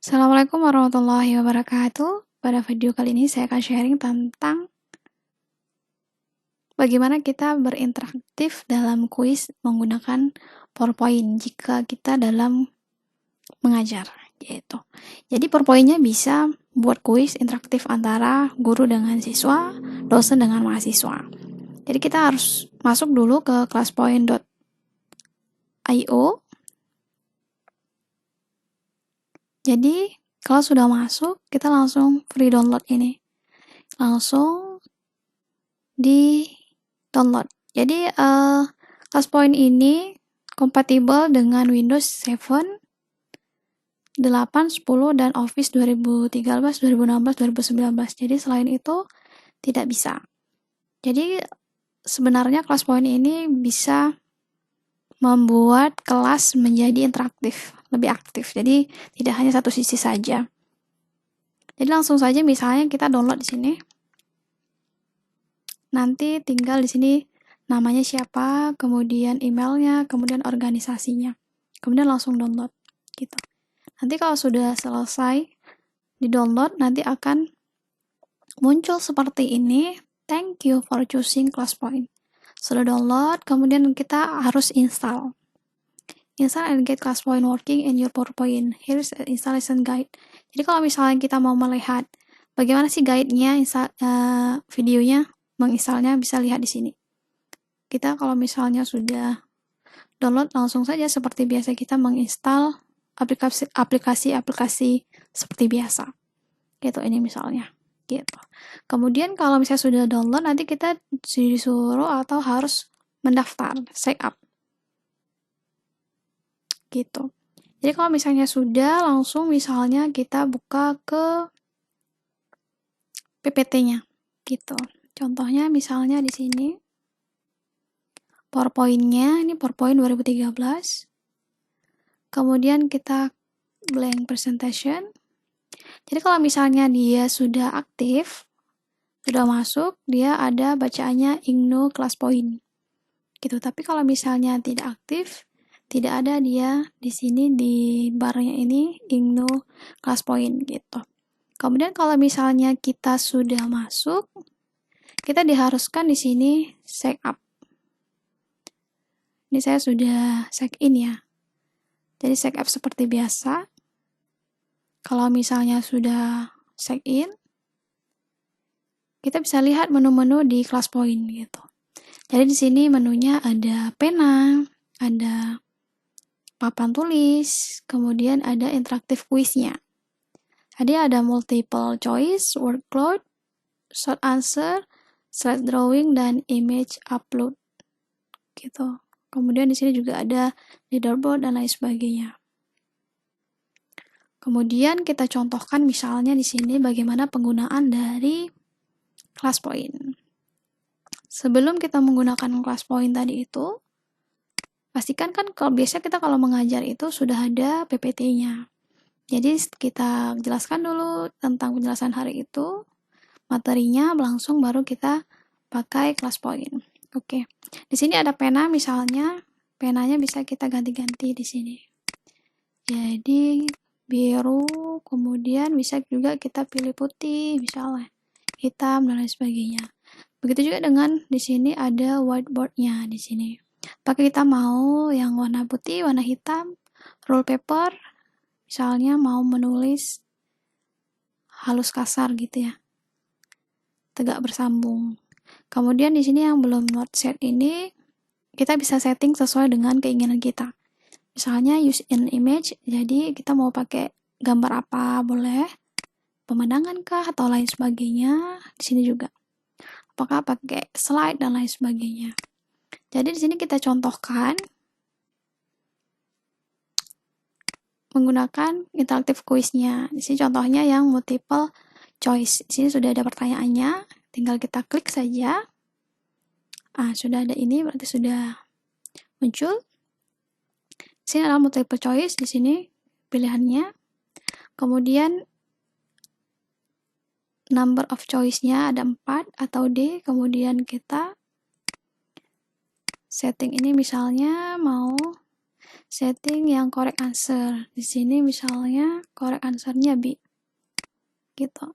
Assalamualaikum warahmatullahi wabarakatuh. Pada video kali ini saya akan sharing tentang bagaimana kita berinteraktif dalam kuis menggunakan PowerPoint jika kita dalam mengajar gitu. Jadi PowerPoint-nya bisa buat kuis interaktif antara guru dengan siswa, dosen dengan mahasiswa. Jadi kita harus masuk dulu ke classpoint.io. Jadi kalau sudah masuk, kita langsung free download ini. Langsung di download. Jadi ClassPoint ini kompatibel dengan Windows 7, 8, 10 dan Office 2013, 2016, 2019. Jadi selain itu tidak bisa. Jadi sebenarnya ClassPoint ini bisa membuat kelas menjadi interaktif, lebih aktif. Jadi tidak hanya satu sisi saja. Jadi langsung saja misalnya kita download di sini. Nanti tinggal di sini namanya siapa, kemudian emailnya, kemudian organisasinya. Kemudian langsung download gitu. Nanti kalau sudah selesai di-download, nanti akan muncul seperti ini. Thank you for choosing ClassPoint. Sudah download, kemudian kita harus install. Install and get ClassPoint working in your PowerPoint. Here's an installation guide. Jadi kalau misalnya kita mau melihat bagaimana sih guide-nya, videonya, menginstalnya bisa lihat di sini. Kita kalau misalnya sudah download, langsung saja seperti biasa kita menginstal aplikasi-aplikasi seperti biasa. Gitu ini misalnya. Gitu. Kemudian kalau misalnya sudah download, nanti kita disuruh atau harus mendaftar, sign up. Gitu. Jadi kalau misalnya sudah, langsung misalnya kita buka ke PPT-nya. Gitu. Contohnya misalnya di sini PowerPoint-nya, ini PowerPoint 2013. Kemudian kita blank presentation. Jadi kalau misalnya dia sudah aktif, sudah masuk, dia ada bacaannya Igno ClassPoint. Gitu. Tapi kalau misalnya tidak aktif, tidak ada dia di sini di barnya ini Igno ClassPoint gitu. Kemudian kalau misalnya kita sudah masuk, kita diharuskan di sini sign up. Ini saya sudah sign in ya. Jadi sign up seperti biasa. Kalau misalnya sudah sign in, kita bisa lihat menu-menu di ClassPoint gitu. Jadi di sini menunya ada pena, ada papan tulis, kemudian ada interaktif kuisnya. Jadi ada multiple choice, word cloud, short answer, slide drawing, dan image upload. Gitu. Kemudian di sini juga ada leaderboard dan lain sebagainya. Kemudian kita contohkan misalnya di sini bagaimana penggunaan dari ClassPoint. Sebelum kita menggunakan ClassPoint tadi itu, pastikan kan kalau biasa kita kalau mengajar itu sudah ada PPT-nya. Jadi kita jelaskan dulu tentang penjelasan hari itu, materinya langsung baru kita pakai ClassPoint. Oke. Di sini ada pena misalnya, penanya bisa kita ganti-ganti di sini. Jadi biru, kemudian bisa juga kita pilih putih, misalnya hitam dan lain sebagainya. Begitu juga dengan di sini ada whiteboard-nya di sini. Apakah kita mau yang warna putih, warna hitam, roll paper, misalnya mau menulis halus kasar gitu ya, tegak bersambung. Kemudian di sini yang belum not set ini, kita bisa setting sesuai dengan keinginan kita. Misalnya use in image, jadi kita mau pakai gambar apa boleh, pemandangan kah atau lain sebagainya. Di sini juga. Apakah pakai slide dan lain sebagainya. Jadi di sini kita contohkan menggunakan interaktif quiz-nya. Di sini contohnya yang multiple choice. Di sini sudah ada pertanyaannya, tinggal kita klik saja. Sudah ada ini berarti sudah muncul. Di sini adalah multiple choice, di sini pilihannya. Kemudian number of choice-nya ada 4 atau D. Kemudian kita setting ini misalnya mau setting yang correct answer. Di sini misalnya correct answer-nya B. Gitu.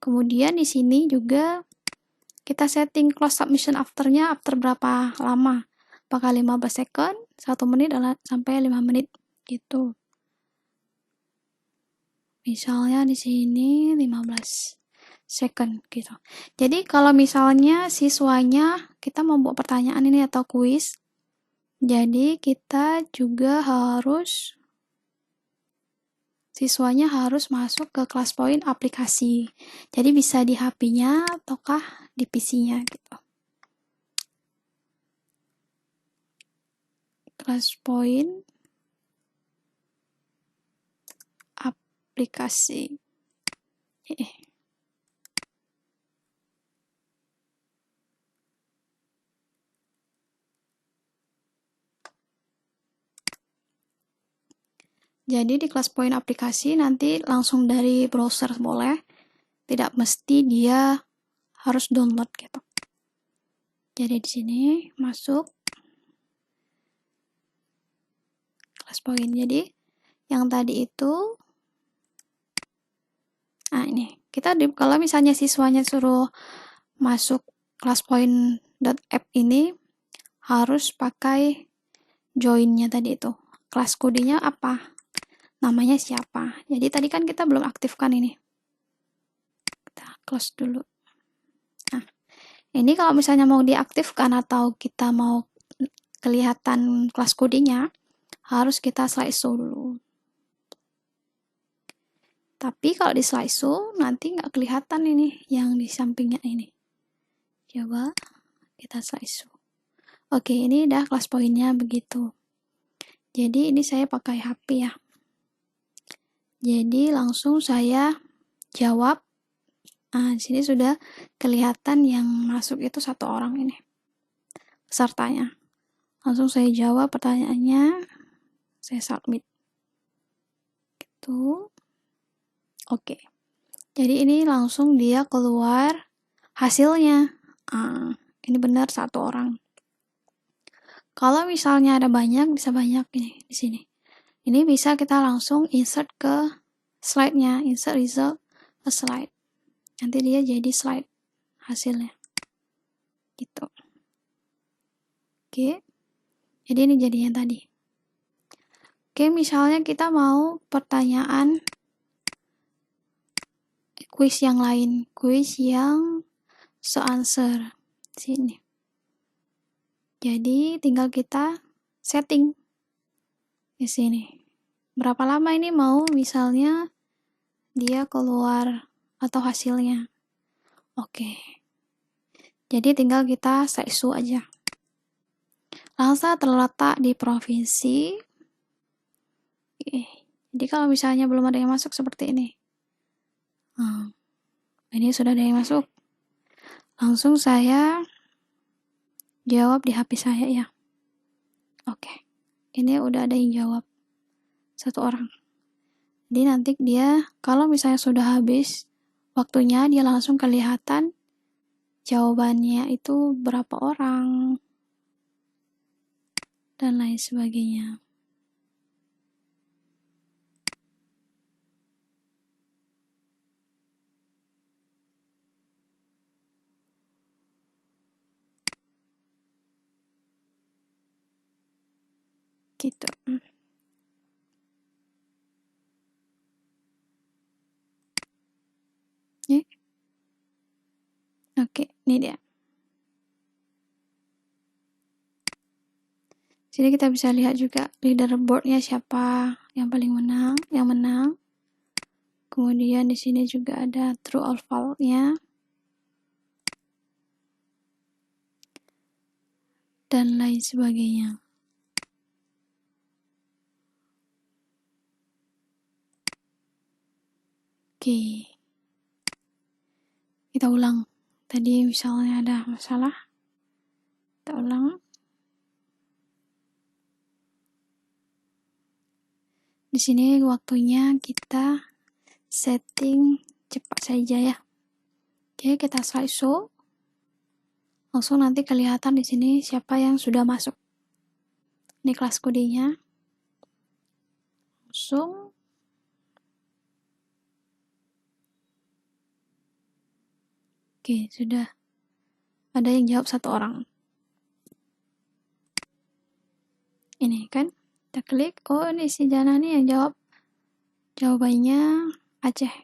Kemudian di sini juga kita setting close submission after-nya after berapa lama. Apakah 15 second, 1 menit, sampai 5 menit. Gitu. Misalnya di sini 15 second gitu. Jadi kalau misalnya siswanya kita mau buat pertanyaan ini atau kuis, jadi kita juga siswanya harus masuk ke ClassPoint aplikasi. Jadi bisa di HP-nya ataukah di PC-nya gitu. ClassPoint aplikasi. Jadi di ClassPoint aplikasi nanti langsung dari browser boleh, tidak mesti dia harus download gitu. Jadi di sini masuk ClassPoint. Jadi yang tadi itu, nah ini kita kalau misalnya siswanya suruh masuk ClassPoint.app ini harus pakai join-nya tadi itu. Kelas kodenya apa? Namanya siapa? Jadi tadi kan kita belum aktifkan ini. Kita close dulu. Nah, ini kalau misalnya mau diaktifkan atau kita mau kelihatan kelas kodenya, harus kita slideshow dulu. Tapi kalau di slideshow, nanti nggak kelihatan ini yang di sampingnya ini. Coba kita slideshow. Oke, ini udah kelas poinnya begitu. Jadi ini saya pakai HP ya. Jadi langsung saya jawab. Nah, di sini sudah kelihatan yang masuk itu 1 orang ini. Pesertanya. Langsung saya jawab pertanyaannya. Saya submit. Gitu. Oke. Jadi ini langsung dia keluar hasilnya. Ini benar 1 orang. Kalau misalnya ada banyak, bisa banyak ini di sini. Ini bisa kita langsung insert ke slide-nya, insert result ke slide. Nanti dia jadi slide hasilnya. Gitu. Oke. Jadi ini jadinya tadi. Oke, misalnya kita mau pertanyaan kuis yang lain, kuis yang answer sini. Jadi tinggal kita setting di sini. Berapa lama ini mau misalnya dia keluar atau hasilnya. Oke. Jadi tinggal kita slideshow aja. Langsung terletak di provinsi. Oke. Jadi kalau misalnya belum ada yang masuk seperti ini. Ini sudah ada yang masuk. Langsung saya jawab di HP saya ya. Oke. Ini udah ada yang jawab. 1 orang. Jadi nanti dia kalau misalnya sudah habis waktunya, dia langsung kelihatan jawabannya itu berapa orang dan lain sebagainya. Gitu. Oke, ini dia. Sini kita bisa lihat juga leaderboard-nya siapa yang paling menang, yang menang. Kemudian di sini juga ada true or false-nya. Dan lain sebagainya. Oke. Kita ulang. Tadi misalnya ada masalah. Kita ulang. Di sini waktunya kita setting cepat saja ya. Oke, kita slideshow. Langsung nanti kelihatan di sini siapa yang sudah masuk. Ini kelas kodenya. langsung oke, sudah ada yang jawab 1 orang. Ini kan, kita klik, oh ini si Jana nih yang jawab. Jawabannya Aceh.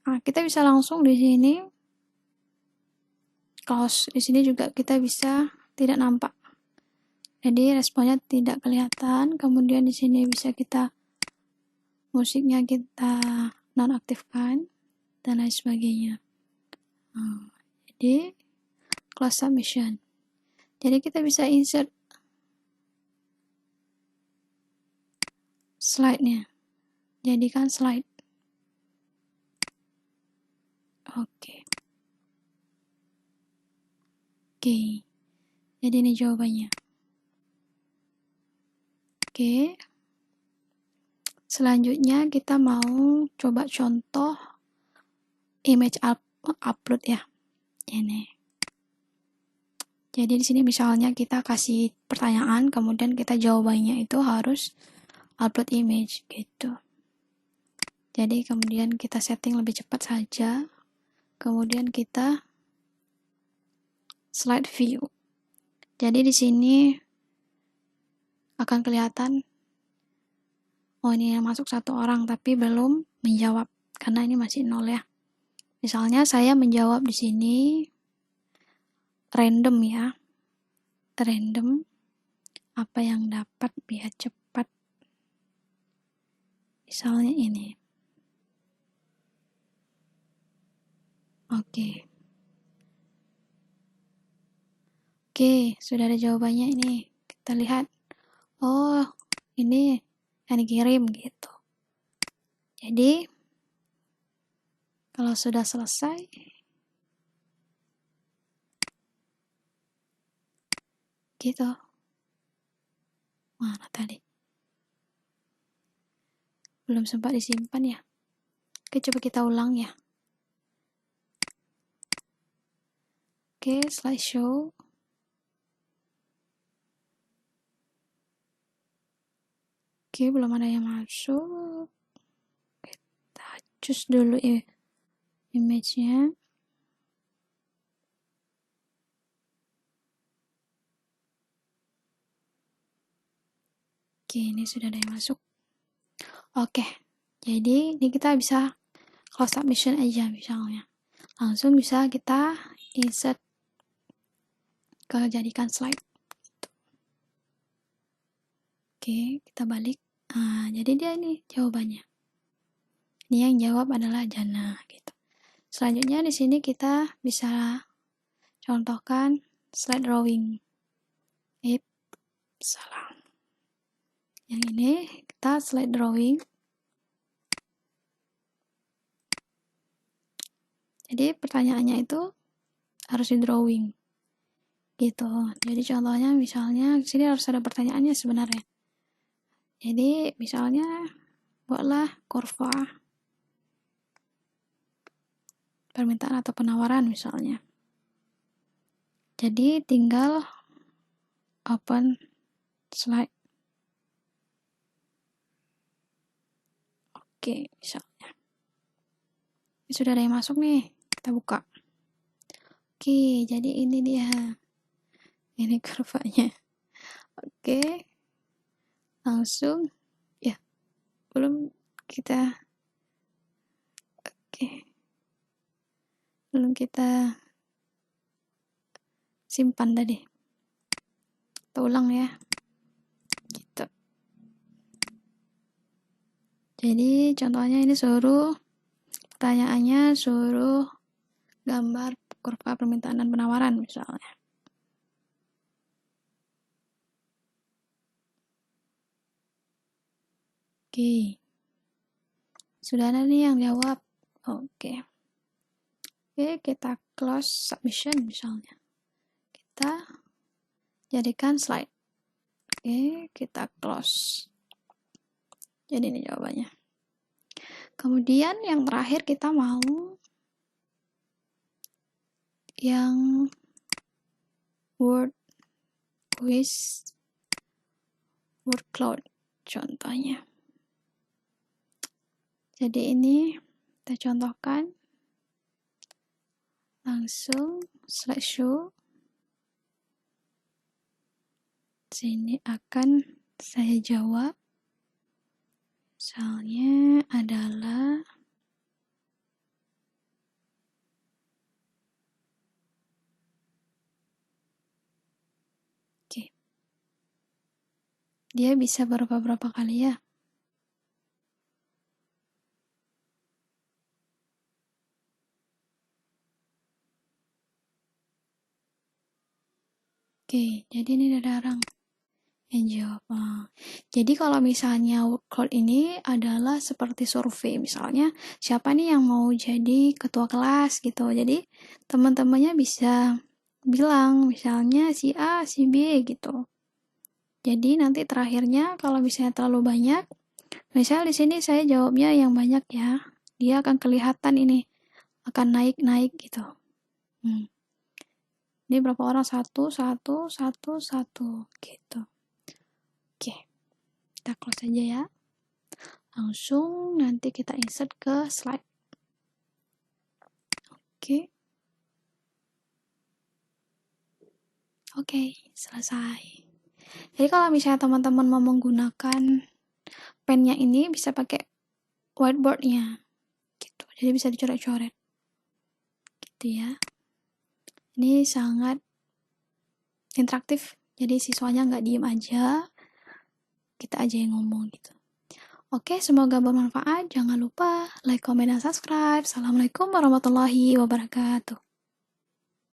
Nah, kita bisa langsung di sini close. Di sini juga kita bisa tidak nampak. Jadi responnya tidak kelihatan. Kemudian di sini bisa kita musiknya kita nonaktifkan dan lain sebagainya. Jadi close submission. Jadi kita bisa insert slide-nya. Jadikan slide. Oke. Jadi ini jawabannya. Oke. Selanjutnya kita mau coba contoh image upload ya. Ini. Jadi di sini misalnya kita kasih pertanyaan, kemudian kita jawabannya itu harus upload image gitu. Jadi kemudian kita setting lebih cepat saja. Kemudian kita slide view. Jadi di sini akan kelihatan oh ini yang masuk 1 orang tapi belum menjawab karena ini masih 0 ya. Misalnya saya menjawab di sini random ya. Random apa yang dapat biar cepat. Misalnya ini. Oke, sudah ada jawabannya ini. Kita lihat. Oh, ini yang dikirim gitu. Jadi, kalau sudah selesai, gitu. Mana tadi? Belum sempat disimpan ya. Oke, coba kita ulang ya. Oke, slideshow. Oke, belum ada yang masuk. Kita choose dulu ya image-nya. Oke, ini sudah ada yang masuk. Oke, jadi ini kita bisa close submission aja misalnya. Langsung bisa kita insert ke jadikan slide. Oke, kita balik. Nah, jadi dia ini jawabannya. Ini yang jawab adalah Jana gitu. Selanjutnya di sini kita bisa contohkan slide drawing. Salah. Yang ini kita slide drawing. Jadi pertanyaannya itu harus di drawing. Gitu. Jadi contohnya misalnya di sini harus ada pertanyaannya sebenarnya. Jadi misalnya buatlah kurva permintaan atau penawaran misalnya. Jadi tinggal open slide. Oke, misalnya. Ini sudah ada yang masuk nih. Kita buka. Oke, jadi ini dia. Ini kurvanya. Oke. Langsung ya. Belum kita belum kita simpan tadi. Kita ulang ya. Gitu. Jadi contohnya ini pertanyaannya suruh gambar kurva permintaan dan penawaran misalnya. Oke. Sudah ada nih yang jawab. Oke, kita close submission misalnya. Kita jadikan slide. Oke, kita close. Jadi ini jawabannya. Kemudian yang terakhir kita mau yang word quiz, word cloud contohnya. Jadi ini kita contohkan langsung slideshow. Sini akan saya jawab. Misalnya adalah oke. Dia bisa berapa kali ya? Oke, jadi ini ada orang yang jawab. Jadi kalau misalnya workload ini adalah seperti survei, misalnya siapa nih yang mau jadi ketua kelas gitu. Jadi teman-temannya bisa bilang misalnya si A, si B gitu. Jadi nanti terakhirnya kalau misalnya terlalu banyak, misal di sini saya jawabnya yang banyak ya, dia akan kelihatan ini akan naik-naik gitu. Ini berapa orang? Satu gitu. Oke, kita close aja ya. Langsung nanti kita insert ke slide. Oke. Oke, selesai. Jadi kalau misalnya teman-teman mau menggunakan pennya ini bisa pakai whiteboardnya gitu. Jadi bisa dicoret-coret. Gitu ya. Ini sangat interaktif. Jadi siswanya nggak diem aja. Kita aja yang ngomong gitu. Oke, semoga bermanfaat. Jangan lupa like, comment, dan subscribe. Assalamualaikum warahmatullahi wabarakatuh.